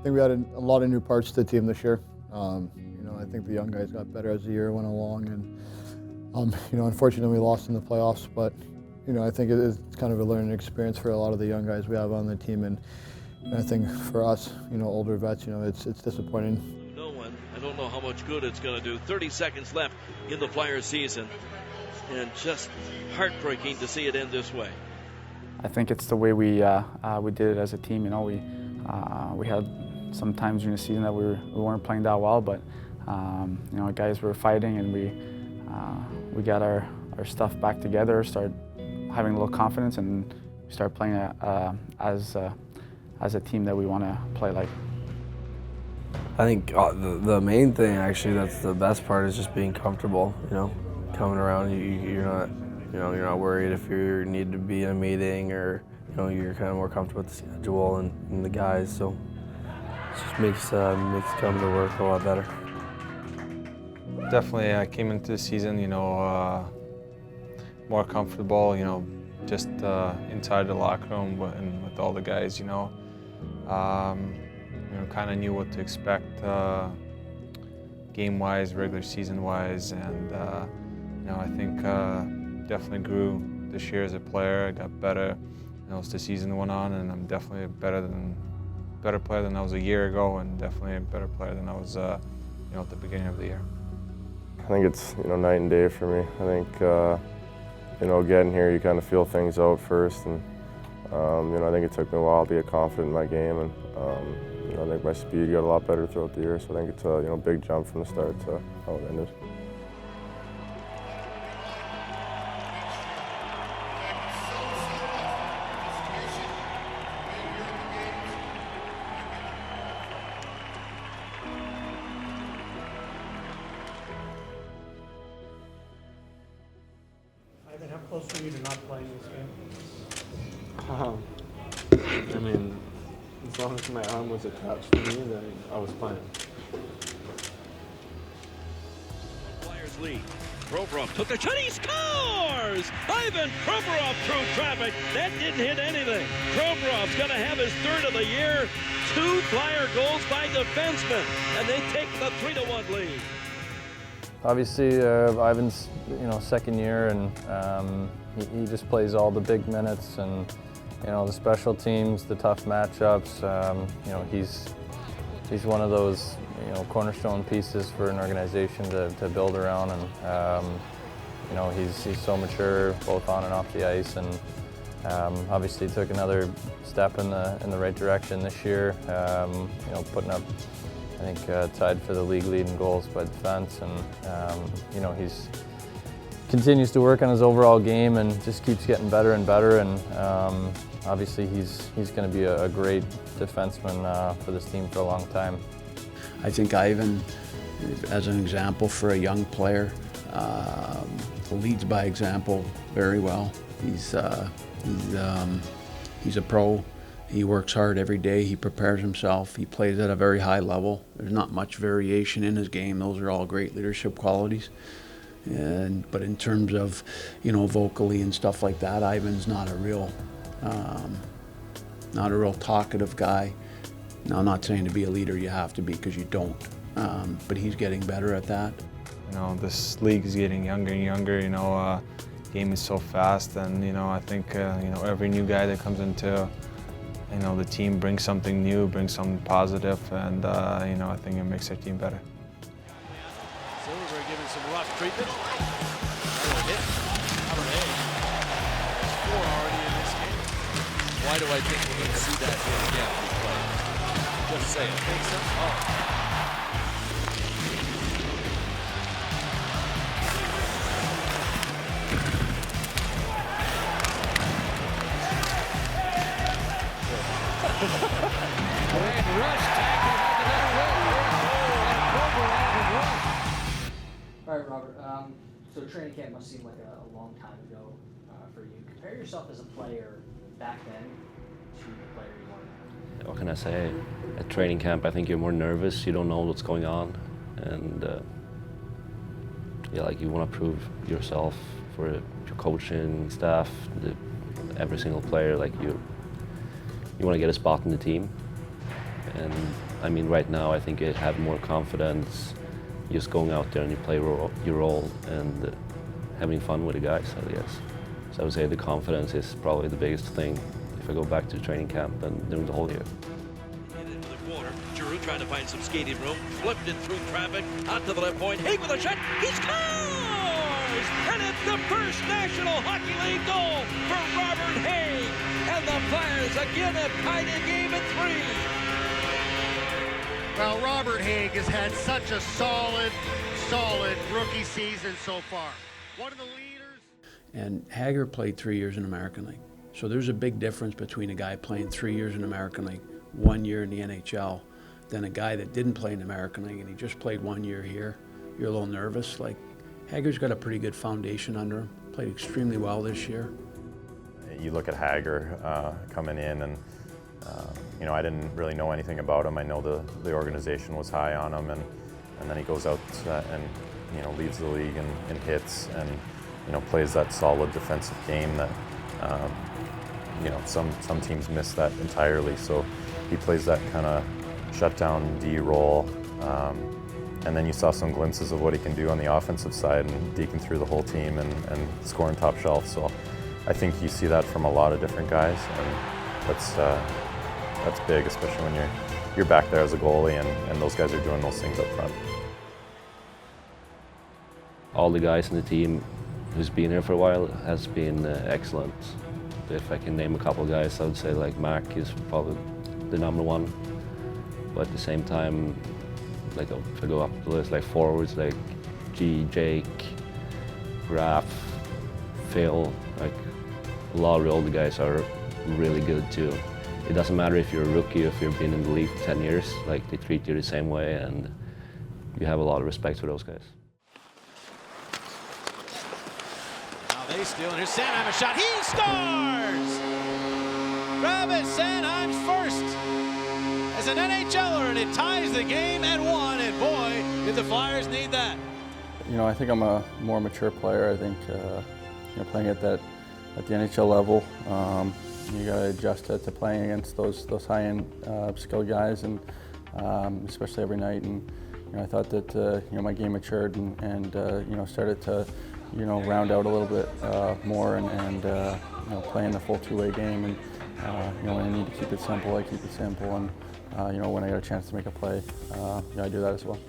I think we had a lot of new parts to the team this year. I think the young guys got better as the year went along, and unfortunately we lost in the playoffs. But I think it's kind of a learning experience for a lot of the young guys we have on the team, and I think for us, older vets, it's disappointing. No one. I don't know how much good it's going to do. 30 seconds left in the Flyers season, and just heartbreaking to see it end this way. I think it's the way we did it as a team. We had some times during the season that we weren't playing that well, but guys were fighting, and we got our stuff back together, started having a little confidence, and start playing as a team that we want to play like. I think the main thing, actually, that's the best part, is just being comfortable. Coming around, you're not worried if you need to be in a meeting, or you're kind of more comfortable with the schedule and the guys. So it just makes coming to work a lot better. Definitely, I came into the season, more comfortable, just inside the locker room and with all the guys, kind of knew what to expect game-wise, regular season-wise, and I think definitely grew this year as a player. I got better, as the season went on, and I'm definitely a better player than I was a year ago, and definitely a better player than I was, at the beginning of the year. I think it's night and day for me. I think getting here, you kind of feel things out first, and I think it took me a while to get confident in my game, and I think my speed got a lot better throughout the year. So I think it's a big jump from the start to how it ended. Ivan, how close are you to not playing this game? As long as my arm was attached to me, then I was playing. Flyers lead. Provorov took the shot. He scores! Ivan Provorov through traffic. That didn't hit anything. Provorov's going to have his third of the year. 2 Flyer goals by defensemen, and they take the 3-1 lead. Obviously, Ivan's second year, and he just plays all the big minutes, and the special teams, the tough matchups. He's one of those cornerstone pieces for an organization to build around, and he's so mature both on and off the ice, and obviously took another step in the right direction this year. Putting up, I think, tied for the league lead in goals by defense, and he's continues to work on his overall game and just keeps getting better and better, and obviously he's going to be a great defenseman for this team for a long time. I think Ivan, as an example for a young player, leads by example very well. He's a pro. He works hard every day. He prepares himself. He plays at a very high level. There's not much variation in his game. Those are all great leadership qualities. But in terms of, vocally and stuff like that, Ivan's not a real talkative guy. Now, I'm not saying to be a leader you have to be, because you don't. But he's getting better at that. This league is getting younger and younger. Game is so fast, and I think every new guy that comes into the team brings something new, brings something positive, and I think it makes our team better. Silver giving some rough treatment. Another hit. Cabernet. 4 already in this game. Why do I think we're going to see that hit again? Just say it. Think so? Oh. All right, Robert. So training camp must seem like a long time ago for you. Compare yourself as a player back then to the player you are now. What can I say? At training camp, I think you're more nervous. You don't know what's going on, and you want to prove yourself for your coaching staff, every single player. You want to get a spot in the team, and I mean, right now I think I have more confidence just going out there and you play your role and having fun with the guys, I guess. So I would say the confidence is probably the biggest thing if I go back to training camp and during the whole year. Into the corner. Giroux trying to find some skating room. Flipped it through traffic. Out to the left point. Haig with a shot. He scores! And it's the first National Hockey League goal for Robert Haig. And the Flyers again have tied the game at 3. Well, Robert Haig has had such a solid rookie season so far. One of the leaders. And Hager played 3 years in American League. So there's a big difference between a guy playing 3 years in American League, 1 year in the NHL, than a guy that didn't play in American League and he just played 1 year here. You're a little nervous. Like, Hager's got a pretty good foundation under him. Played extremely well this year. You look at Hager coming in and you know, I didn't really know anything about him. I know the organization was high on him, and then he goes out and you know, leads the league in hits and you know, plays that solid defensive game that you know, some teams miss that entirely. So he plays that kind of shutdown D role, and then you saw some glimpses of what he can do on the offensive side and deacon through the whole team and scoring top shelf. So I think you see that from a lot of different guys, and that's big, especially when you're back there as a goalie and those guys are doing those things up front. All the guys in the team who's been here for a while has been excellent. If I can name a couple of guys, I would say like Mac is probably the number one. But at the same time, like if I go up the list, like forwards like G, Jake, Graf, Phil, like a lot of the older guys are really good too. It doesn't matter if you're a rookie or if you've been in the league for 10 years, like they treat you the same way and you have a lot of respect for those guys. Now they steal, and here's Sanheim, a shot, he scores! Travis Sanheim's first as an NHLer, and it ties the game at 1, and boy, did the Flyers need that. You know, I think I'm a more mature player. I think, you know, playing at the NHL level, you got to adjust to playing against those high-end skilled guys, and especially every night. And you know, I thought that you know, my game matured and you know, started to you know, round out a little bit more and you know, playing the full two-way game. And you know, when I need to keep it simple, I keep it simple. And you know, when I got a chance to make a play, you know, I do that as well.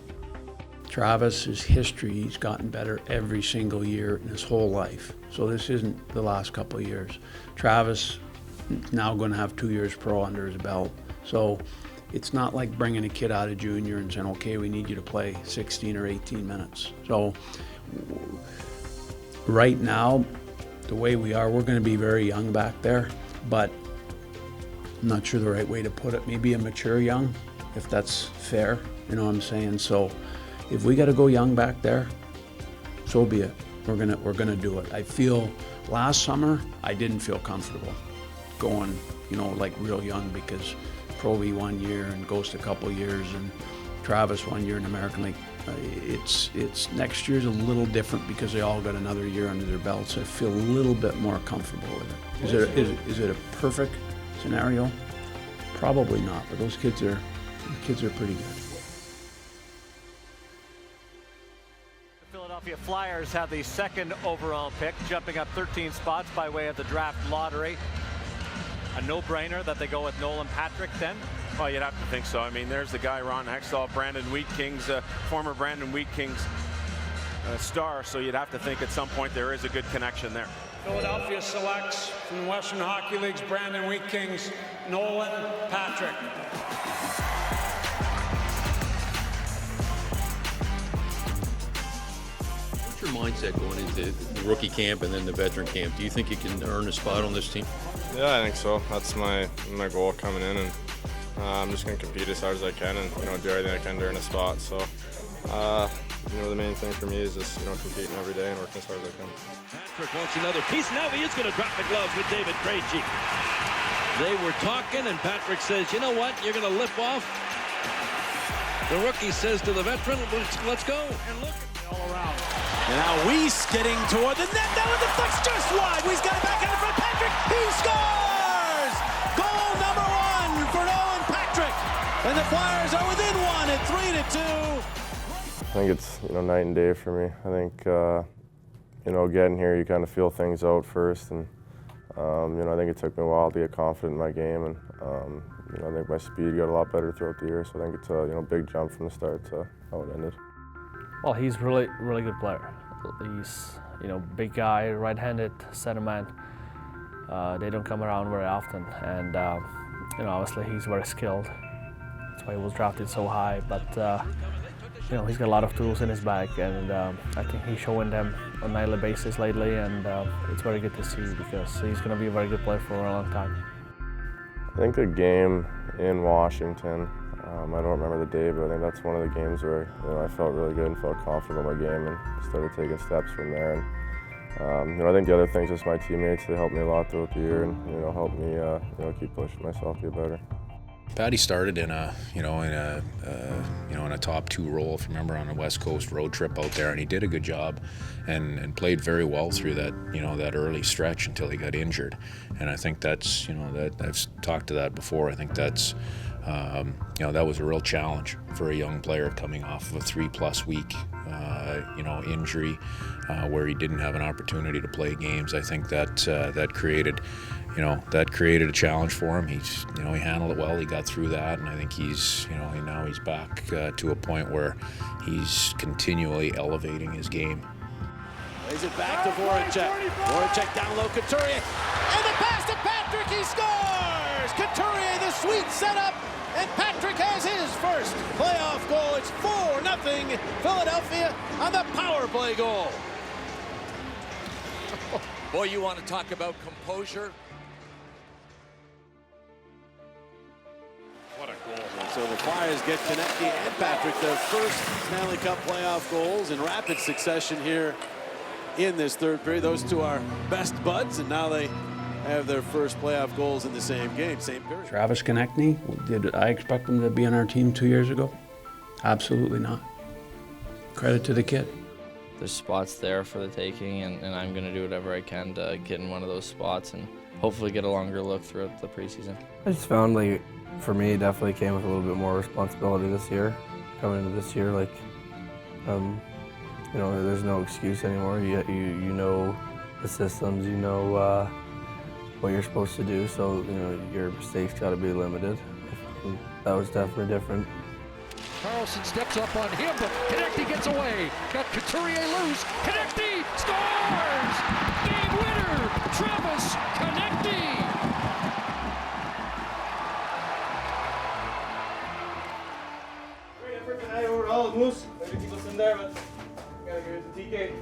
Travis's history, he's gotten better every single year in his whole life. So this isn't the last couple of years. Travis is now going to have 2 years pro under his belt. So it's not like bringing a kid out of junior and saying, okay, we need you to play 16 or 18 minutes. So right now, the way we are, we're going to be very young back there, but I'm not sure the right way to put it. Maybe a mature young, if that's fair, you know what I'm saying? So if we got to go young back there, so be it. We're gonna do it. I feel last summer I didn't feel comfortable going, you know, like real young, because Provi 1 year and Ghost a couple years and Travis 1 year in American League. It's next year's a little different because they all got another year under their belts. I feel a little bit more comfortable with it. Is it a perfect scenario? Probably not, but those kids are pretty good. Philadelphia Flyers have the second overall pick, jumping up 13 spots by way of the draft lottery. A no-brainer that they go with Nolan Patrick then? Well, you'd have to think so. I mean, there's the guy, Ron Hextall, Brandon Wheat Kings, former Brandon Wheat Kings star, so you'd have to think at some point there is a good connection there. Philadelphia selects from the Western Hockey League's Brandon Wheat Kings, Nolan Patrick. What's your mindset going into the rookie camp and then the veteran camp? Do you think you can earn a spot on this team? Yeah, I think so. That's my goal coming in, and I'm just going to compete as hard as I can and, you know, do everything I can to earn a spot. So, you know, the main thing for me is just, you know, competing every day and working as hard as I can. Patrick wants another piece. Now he is going to drop the gloves with David Krejci. They were talking, and Patrick says, you know what, you're going to lip off. The rookie says to the veteran, let's go. And look all around. And now Weiss getting toward the net. That was the flex just wide. Weiss got it back out in front. Patrick, he scores! Goal number 1 for Nolan Patrick. And the Flyers are within one at 3-2. I think it's, night and day for me. I think, getting here, you kind of feel things out first, and I think it took me a while to get confident in my game, and I think my speed got a lot better throughout the year. So I think it's a big jump from the start to how it ended. Well, he's really good player. He's big guy, right-handed center man. They don't come around very often, and obviously he's very skilled. That's why he was drafted so high. But he's got a lot of tools in his bag, and I think he's showing them on a nightly basis lately, and it's very good to see because he's going to be a very good player for a long time. I think the game in Washington, I don't remember the day, but I think that's one of the games where I felt really good and felt confident about my game and started taking steps from there. And I think the other thing is just my teammates. They helped me a lot throughout the year and helped me keep pushing myself to get better. Patty started in a top 2 role, if you remember, on a West Coast road trip out there, and he did a good job and played very well through that that early stretch until he got injured. And I think that's that I've talked to that before. I think that's that was a real challenge for a young player coming off of a 3+ week injury where he didn't have an opportunity to play games. I think that created a challenge for him. He handled it well. He got through that, and I think now he's back to a point where he's continually elevating his game. Plays it back to Voracek. Voracek down low, Couturier. And the pass to Patrick, he scores! Couturier, the sweet setup, and Patrick has his first playoff goal. It's 4-0 Philadelphia on the power play goal. Boy, you want to talk about composure. What a goal. And so the Flyers get Konecny and Patrick their first Stanley Cup playoff goals in rapid succession here in this third period. Those two are best buds, and now they have their first playoff goals in the same game, same period. Travis Konecny, did I expect him to be on our team 2 years ago? Absolutely not. Credit to the kid. There's spots there for the taking, and I'm going to do whatever I can to get in one of those spots and hopefully get a longer look throughout the preseason. I just found, for me, it definitely came with a little bit more responsibility this year. Coming into this year, there's no excuse anymore. You know the systems, what you're supposed to do, so your mistakes got to be limited. And that was definitely different. Carlson steps up on him, but Konecny gets away. Got Couturier loose. Konecny scores! Game winner, Travis Konecny! Great effort tonight overall, Moose. Everything was in there, but gotta give it to TK.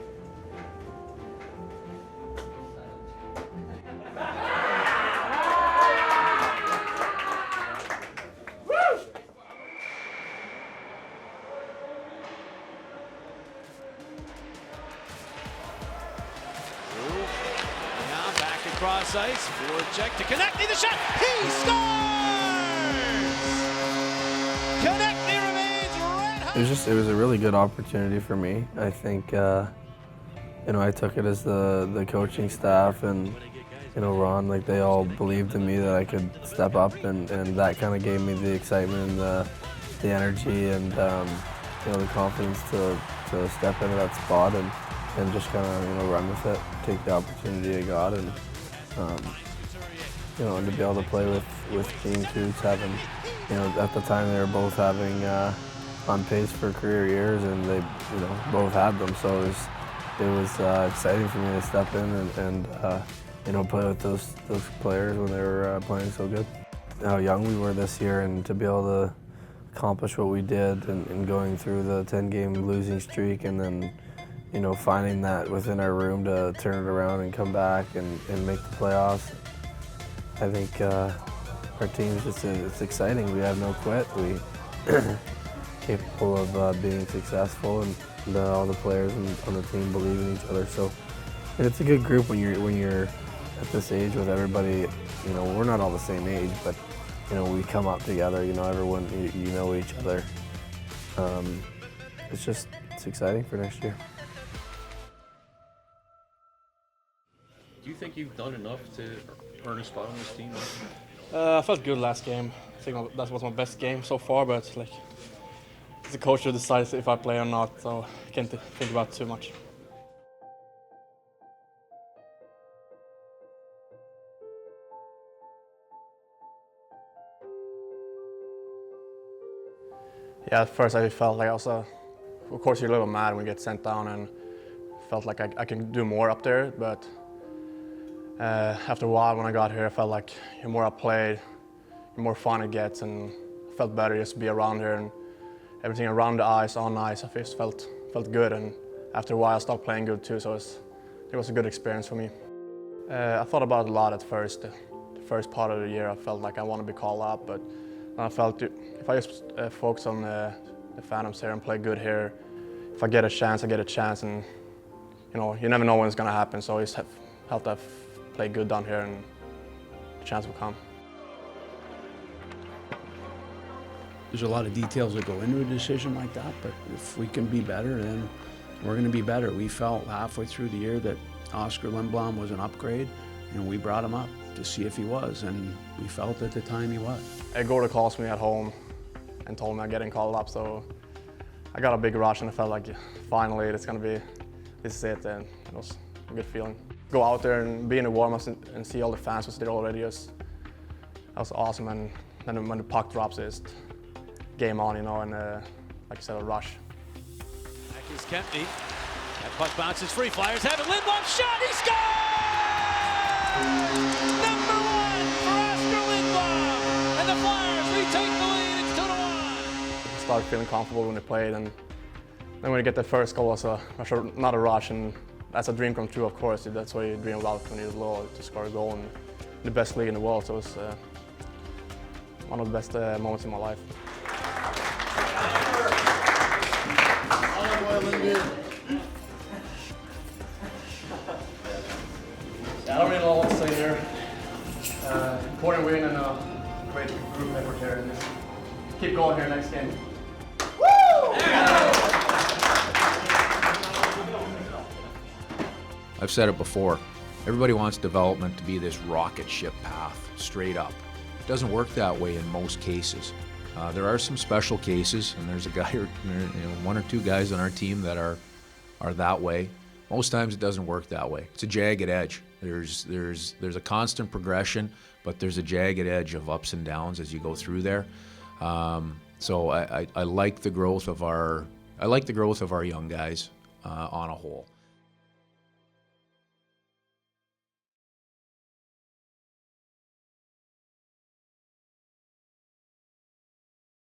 Cross ice, Voracek to Konecny, the shot, he scores! Konecny remains red hot. It was a really good opportunity for me. I think, I took it as the coaching staff and, Ron, they all believed in me that I could step up, and that kind of gave me the excitement and the energy and, the confidence to step into that spot and just kind of, run with it, take the opportunity I got, and and to be able to play with Team Coots having, at the time they were both having on pace for career years, and they, both had them. So it was exciting for me to step in and play with those players when they were playing so good. How young we were this year, and to be able to accomplish what we did and going through the 10-game losing streak, and then finding that within our room to turn it around and come back and make the playoffs. I think our team's it's exciting. We have no quit. We capable of being successful, and all the players on the team believe in each other. So it's a good group when you're at this age with everybody. We're not all the same age, but we come up together. Everyone each other. It's exciting for next year. Do you think you've done enough to earn a spot on this team? I felt good last game. I think that was my best game so far, but like it's the coach who decides if I play or not, so I can't think about it too much. Yeah, at first I felt like of course you're a little mad when you get sent down, and felt like I can do more up there, but after a while when I got here I felt like the more I played, the more fun it gets, and I felt better just to be around here, and everything around the ice, on ice, I just felt good, and after a while I started playing good too, so it was a good experience for me. I thought about it a lot at first. The first part of the year I felt like I want to be called up, but I felt if I just focus on the Phantoms here and play good here, if I get a chance, I get a chance, and you never know when it's going to happen, so I just have to play good down here and the chance will come. There's a lot of details that go into a decision like that, but if we can be better, then we're going to be better. We felt halfway through the year that Oscar Lindblom was an upgrade, and we brought him up to see if he was, and we felt at the time he was. Gorda calls me at home and told me I'm getting called up, so I got a big rush and I felt like finally this is it, and it was a good feeling. Go out there and be in the warm-ups and see all the fans was there already, that was awesome, and then when the puck drops, it's game on, and like I said, a rush. Back is Konecny. That puck bounces free. Flyers have it. Lindblom shot. He scores! Number 1 for Oscar Lindblom, and the Flyers retake the lead. It's 2-1. I started feeling comfortable when they played, and then when you get the first goal, it was not a rush, and that's a dream come true, of course. That's what you dream about when you're little, to score a goal in the best league in the world. So it was one of the best moments in my life. I don't really know what to say here. Important win and a great group effort here. And just keep going here next game. I've said it before, everybody wants development to be this rocket ship path, straight up. It doesn't work that way in most cases. There are some special cases, and there's a guy or one or two guys on our team that are that way. Most times it doesn't work that way. It's a jagged edge. There's a constant progression, but there's a jagged edge of ups and downs as you go through there. So I like the growth of our young guys on a whole.